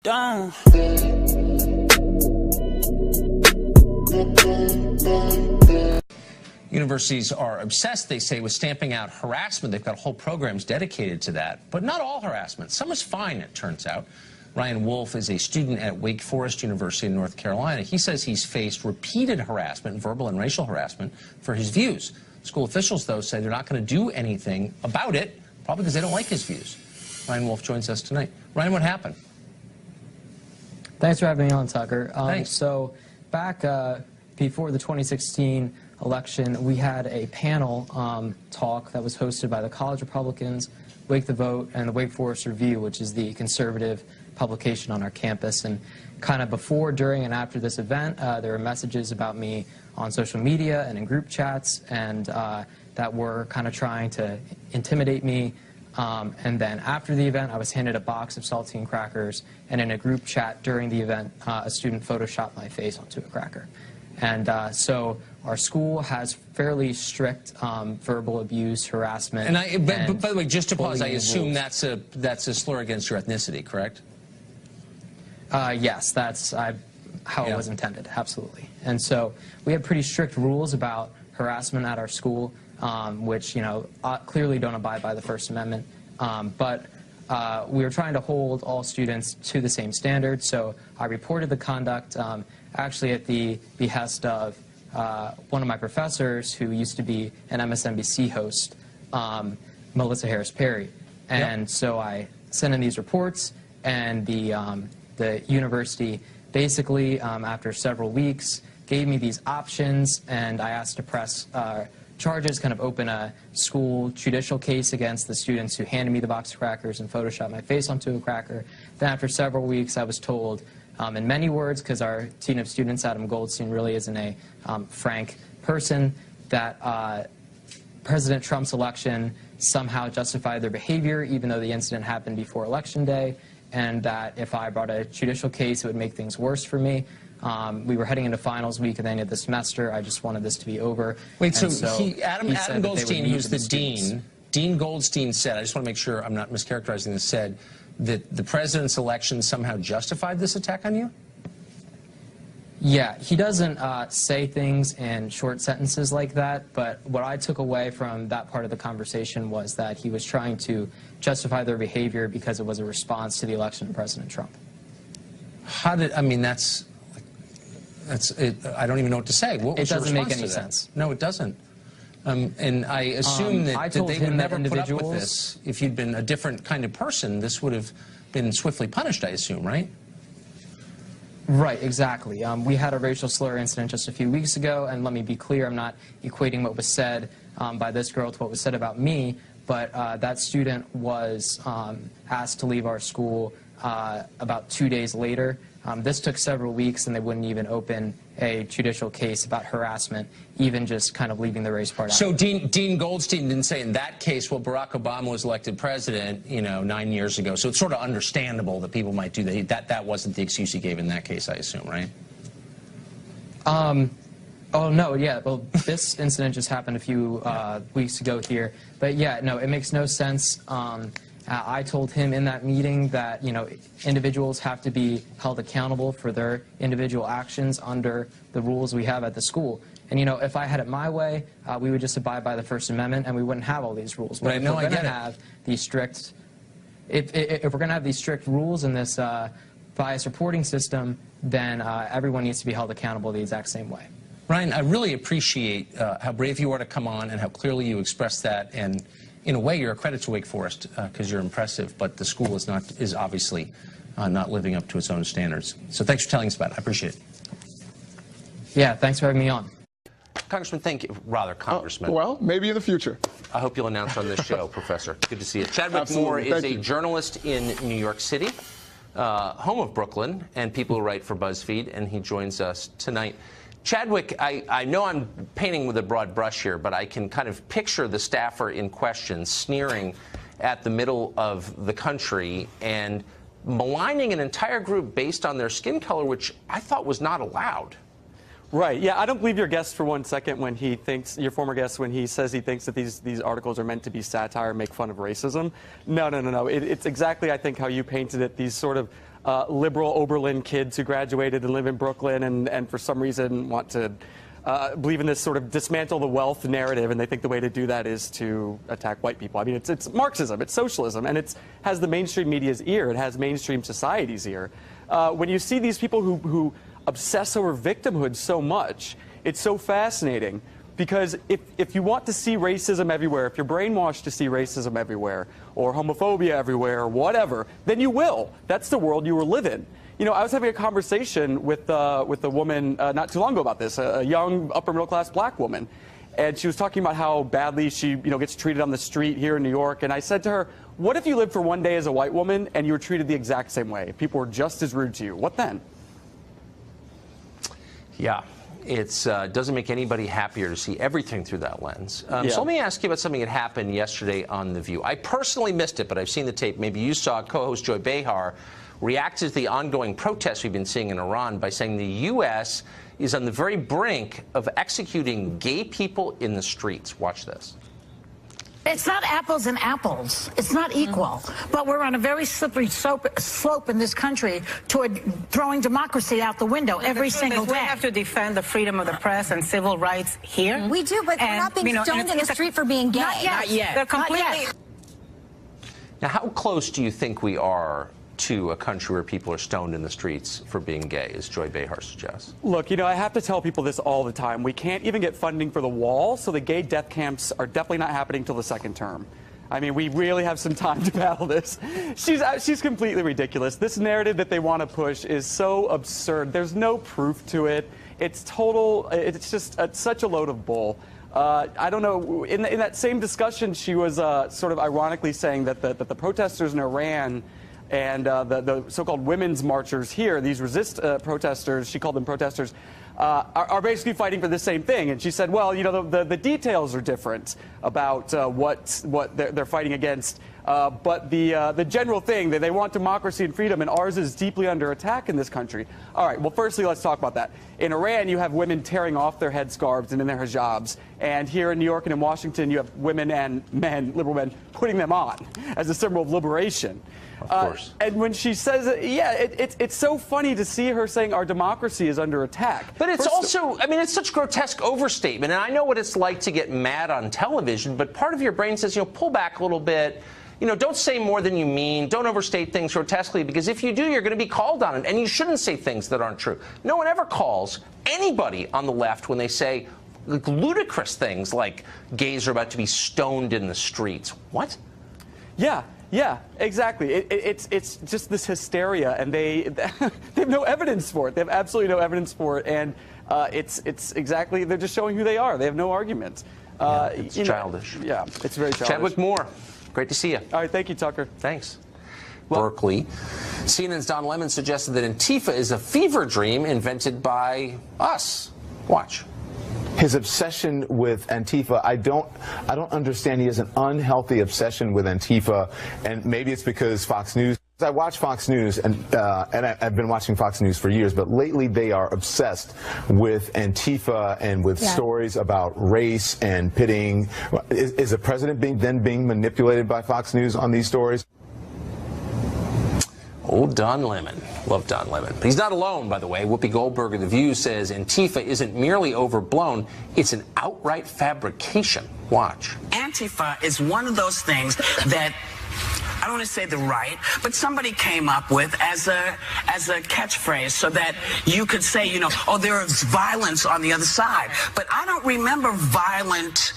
Done. Universities are obsessed, they say, with stamping out harassment. They've got whole programs dedicated to that. But not all harassment. Some is fine, it turns out. Ryan Wolf is a student at Wake Forest University in North Carolina. He says he's faced repeated harassment, verbal and racial harassment, for his views. School officials, though, say they're not going to do anything about it, probably because they don't like his views. Ryan Wolf joins us tonight. Ryan, what happened? Thanks for having me on, Tucker. Thanks. So back before the 2016 election, we had a panel talk that was hosted by the College Republicans, Wake the Vote, and the Wake Forest Review, which is the conservative publication on our campus. And kind of before, during, and after this event, there were messages about me on social media and in group chats, and that were kind of trying to intimidate me. And then after the event, I was handed a box of saltine crackers, and in a group chat during the event, a student photoshopped my face onto a cracker. And so our school has fairly strict verbal abuse, harassment. And by the way, just to pause, I assume that's a slur against your ethnicity, correct? Yes, that's how it was intended, absolutely. And so we have pretty strict rules about harassment at our school, which, clearly don't abide by the First Amendment. But we were trying to hold all students to the same standard, so I reported the conduct actually at the behest of one of my professors who used to be an MSNBC host, Melissa Harris Perry. And so I sent in these reports, and the university basically, after several weeks, gave me these options, and I asked to press charges, kind of open a school judicial case against the students who handed me the box of crackers and photoshopped my face onto a cracker. Then after several weeks, I was told, in many words, because our dean of students, Adam Goldstein, really isn't a frank person, that President Trump's election somehow justified their behavior, even though the incident happened before Election Day, and that if I brought a judicial case, it would make things worse for me. We were heading into finals week at the end of the semester. I just wanted this to be over. Wait, so Adam Goldstein, who's the dean, Dean Goldstein said, I just want to make sure I'm not mischaracterizing this, said that the president's election somehow justified this attack on you? Yeah, he doesn't say things in short sentences like that, but what I took away from that part of the conversation was that he was trying to justify their behavior because it was a response to the election of President Trump. How did, I mean, I don't even know what to say. What was it doesn't your make any to that? sense. No, it doesn't. And I assume that they would never put up with this. If you'd been a different kind of person, this would have been swiftly punished, I assume, right? Right, exactly. We had a racial slur incident just a few weeks ago, and let me be clear, I'm not equating what was said by this girl to what was said about me, but that student was asked to leave our school about 2 days later. This took several weeks, and they wouldn't even open a judicial case about harassment, even just kind of leaving the race part out. So Dean Goldstein didn't say in that case, well, Barack Obama was elected president, 9 years ago. So it's sort of understandable that people might do that. That wasn't the excuse he gave in that case, I assume, right? Oh, no, yeah. Well, this incident just happened a few weeks ago here. But, yeah, no, it makes no sense. I told him in that meeting that, individuals have to be held accountable for their individual actions under the rules we have at the school. And, if I had it my way, we would just abide by the First Amendment and we wouldn't have all these rules. But right, if we're going to have these strict, if we're going to have these strict rules in this bias reporting system, then everyone needs to be held accountable the exact same way. Ryan, I really appreciate how brave you are to come on and how clearly you express that. And in a way, you're a credit to Wake Forest because you're impressive, but the school is obviously not living up to its own standards. So thanks for telling us about it. I appreciate it. Yeah, thanks for having me on. Congressman, thank you. Rather, Congressman. Well, maybe in the future. I hope you'll announce on this show, Professor. Good to see you. Chadwick Moore is a journalist in New York City, home of Brooklyn, and people who write for BuzzFeed, and he joins us tonight. Chadwick, I know I'm painting with a broad brush here, but I can kind of picture the staffer in question sneering at the middle of the country and maligning an entire group based on their skin color, which I thought was not allowed. Right. Yeah, I don't believe your guest for 1 second when he thinks, your former guest, when he says he thinks that these articles are meant to be satire, make fun of racism. No. It's exactly, I think, how you painted it, these sort of liberal Oberlin kids who graduated and live in Brooklyn and for some reason want to believe in this sort of dismantle the wealth narrative, and they think the way to do that is to attack white people. I mean, it's Marxism, it's socialism, and it has the mainstream media's ear, it has mainstream society's ear. When you see these people who obsess over victimhood so much, it's so fascinating. Because if you want to see racism everywhere, if you're brainwashed to see racism everywhere, or homophobia everywhere, or whatever, then you will. That's the world you will live in. You know, I was having a conversation with a woman not too long ago about this, a young upper middle class black woman, and she was talking about how badly she gets treated on the street here in New York. And I said to her, what if you lived for one day as a white woman and you were treated the exact same way? People were just as rude to you. What then? Yeah. It doesn't make anybody happier to see everything through that lens. So let me ask you about something that happened yesterday on The View. I personally missed it, but I've seen the tape. Maybe you saw co-host Joy Behar reacted to the ongoing protests we've been seeing in Iran by saying the U.S. is on the very brink of executing gay people in the streets. Watch this. It's not apples and apples. It's not equal. But we're on a very slippery slope in this country toward throwing democracy out the window every single day. We have to defend the freedom of the press and civil rights here. We do, but we're not being stoned in the street for being gay. Not yet. They're completely. Now, how close do you think we are to a country where people are stoned in the streets for being gay, as Joy Behar suggests? Look, I have to tell people this all the time. We can't even get funding for the wall, so the gay death camps are definitely not happening till the second term. I mean, we really have some time to battle this. She's completely ridiculous. This narrative that they want to push is so absurd. There's no proof to it. It's total, it's just such a load of bull. I don't know, in that same discussion, she was sort of ironically saying that the protesters in Iran and the so-called women's marchers here, these resist protesters, she called them protesters, are basically fighting for the same thing. And she said, well, the details are different about what they're fighting against. But the general thing, that they want democracy and freedom, and ours is deeply under attack in this country. All right, well, firstly, let's talk about that. In Iran, you have women tearing off their headscarves and in their hijabs. And here in New York and in Washington, you have women and men, liberal men, putting them on as a symbol of liberation. Of course. And when she says, it's so funny to see her saying our democracy is under attack. But it's also, I mean, it's such grotesque overstatement. And I know what it's like to get mad on television, but part of your brain says, pull back a little bit. Don't say more than you mean. Don't overstate things grotesquely, because if you do, you're going to be called on it. And you shouldn't say things that aren't true. No one ever calls anybody on the left when they say ludicrous things like gays are about to be stoned in the streets. What? Yeah, exactly. It's just this hysteria, and they have no evidence for it. They have absolutely no evidence for it, and it's exactly, they're just showing who they are. They have no argument. It's childish. Yeah, it's very childish. Chadwick Moore, great to see you. All right, thank you, Tucker. Thanks. Berkeley. CNN's Don Lemon suggested that Antifa is a fever dream invented by us. Watch. His obsession with Antifa, I don't understand. He has an unhealthy obsession with Antifa, and maybe it's because Fox News. I watch Fox News, and I've been watching Fox News for years, but lately they are obsessed with Antifa and with stories about race and pitting. Is the president being manipulated by Fox News on these stories? Old Don Lemon. Love Don Lemon. But he's not alone, by the way. Whoopi Goldberg of The View says Antifa isn't merely overblown, it's an outright fabrication. Watch. Antifa is one of those things that, I don't want to say the right, but somebody came up with as a catchphrase so that you could say, oh, there's violence on the other side. But I don't remember violent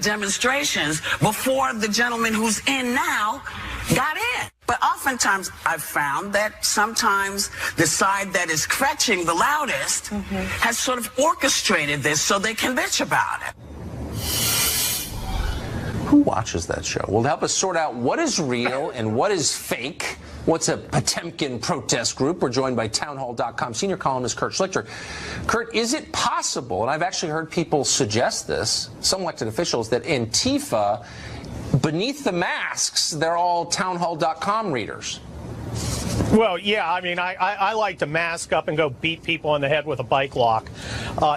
demonstrations before the gentleman who's in now got in. But oftentimes I've found that sometimes the side that is scratching the loudest has sort of orchestrated this so they can bitch about it. Who watches that show? Well, to help us sort out what is real and what is fake, what's a Potemkin protest group, we're joined by townhall.com senior columnist Kurt Schlichter. Kurt, is it possible, and I've actually heard people suggest this, some elected officials, that Antifa, beneath the masks, they're all townhall.com readers? Well, yeah, I mean, I like to mask up and go beat people on the head with a bike lock.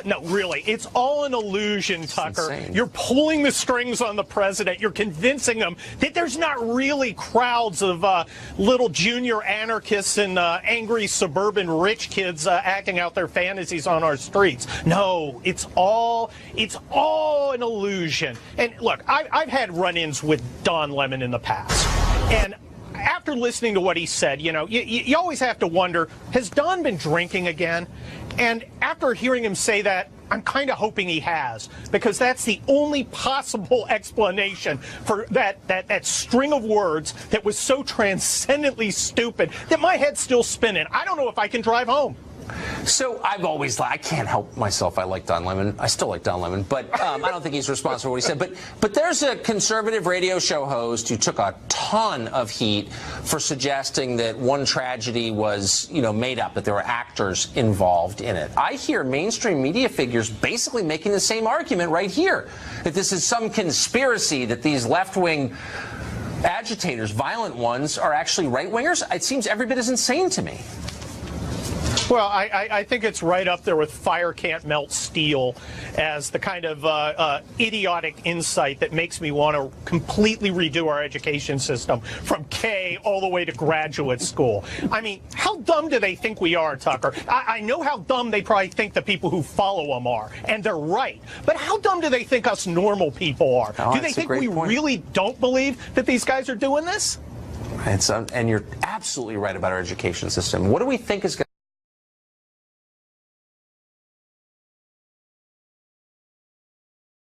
No, really, it's all an illusion, Tucker. You're pulling the strings on the president. You're convincing him that there's not really crowds of little junior anarchists and angry suburban rich kids acting out their fantasies on our streets. No, it's all an illusion. And look, I've had run-ins with Don Lemon in the past, and after listening to what he said, you know, you always have to wonder, has Don been drinking again? And after hearing him say that, I'm kind of hoping he has, because that's the only possible explanation for that string of words that was so transcendently stupid that my head's still spinning. I don't know if I can drive home. So I've always, I can't help myself. I like Don Lemon. I still like Don Lemon, but I don't think he's responsible for what he said. But there's a conservative radio show host who took a ton of heat for suggesting that one tragedy was, you know, made up, that there were actors involved in it. I hear mainstream media figures basically making the same argument right here, that this is some conspiracy, that these left-wing agitators, violent ones, are actually right-wingers. It seems every bit as insane to me. Well, I think it's right up there with fire can't melt steel as the kind of idiotic insight that makes me want to completely redo our education system from K all the way to graduate school. I mean, how dumb do they think we are, Tucker? I know how dumb they probably think the people who follow them are, and they're right. But how dumb do they think us normal people are? Oh, do they think we really don't believe that these guys are doing this? And you're absolutely right about our education system. What do we think is going to